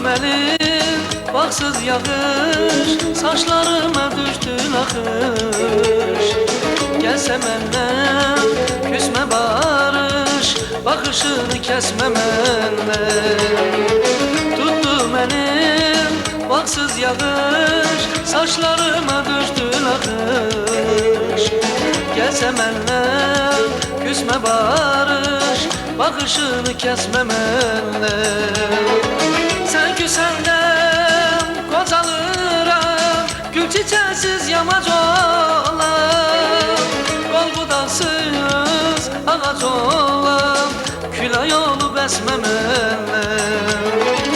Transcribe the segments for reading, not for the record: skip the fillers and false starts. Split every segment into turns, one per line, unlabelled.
mənim vaxtsız yağış, saçlarıma düşdü naxış. Gəlsə məndən küsmə barış, baxışını kəsmə məndən. Tutdu mənim vaxtsız yağış, saçlarıma düşdü naxış. Gəlsə məndən küsmə barış, baxışını kəsmə məndən. Sən küsəndən qocalıram, gül çiçəksiz yamac olam. Qol budaqsız ağac olam, külək olub əsmə məndən.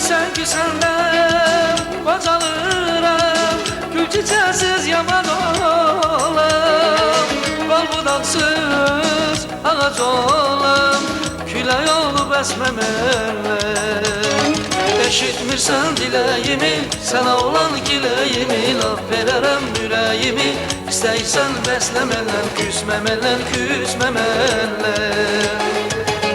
Sən küsəndən qocalıram, gül çiçəksiz yamac olam. Qol budaqsız ağac olam, külək olub əsmə məndən. Eşitmirsən diləyimi, sənə olan giləyimi, laf verərəm ürəyimi. İstəyirsən bəslə məndən, küsmə məndən, küsmə məndən.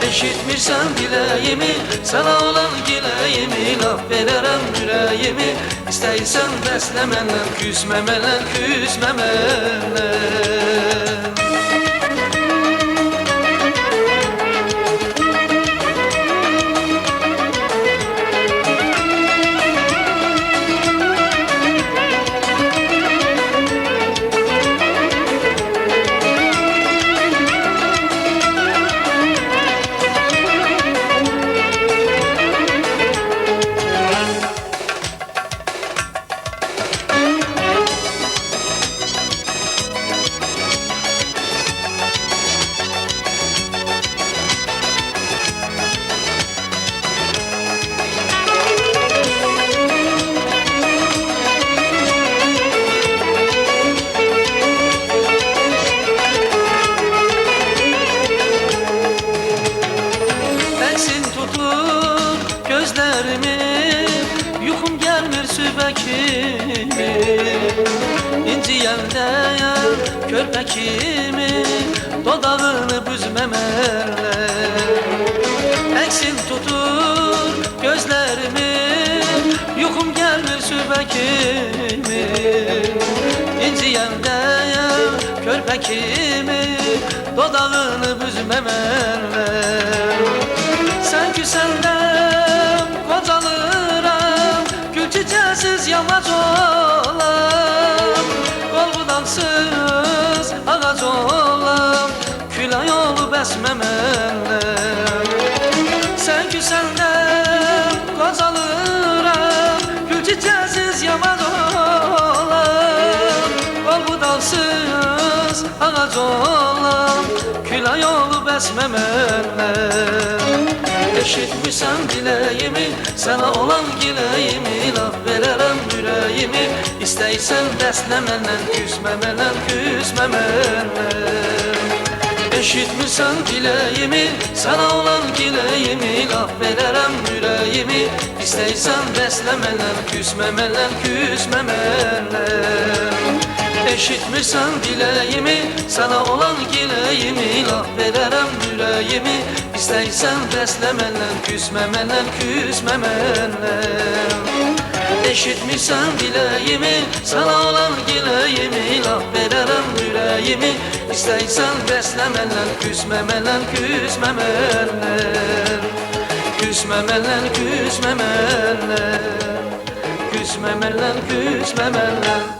Eşitmirsən diləyimi, sənə olan giləyimi, laf verərəm ürəyimi. İstəyirsən bəslə məndən, küsmə məndən, küsmə məndən. Yuxum gəlmir sübə kimi, İnciyəndəyəm körpə kimi, dodağını büzməmərlə. Əksin tutur gözlərimi, yuxum gəlmir sübə kimi, İnciyəndəyəm körpə kimi, dodağını büzməmərlə. Sən küsəndən qocalıram, gül çiçəksiz yamac olam. Qol budaqsız ağac olam, külək olub əsmə məndən. Sən küsəndən qocalıram, gül çiçəksiz yamac olam. Qol budaqsız ağac olam, külək olub əsmə məndən. Eşitmirsən diləyimi, sənə olan giləyimi, laf verərəm ürəyimi. İstəyirsən dəslə məndən, küsmə məndən, küsmə məndən. Eşitmirsən diləyimi, sənə olan giləyimi, laf verərəm ürəyimi. İstəyirsən dəslə məndən, küsmə məndən, küsmə məndən. Eşitmirsən diləyimi, sənə olan giləyimi, laf verərəm ürəyimi. İstəyirsən bəslə məndən, küsmə məndən, küsmə məndən. Eşitmirsən diləyimi, sənə olan giləyimi, laf verərəm ürəyimi. İstəyirsən bəslə məndən, küsmə məndən, küsmə məndən. Küsmə məndən, küsmə məndən. Küsmə məndən, küsmə məndən.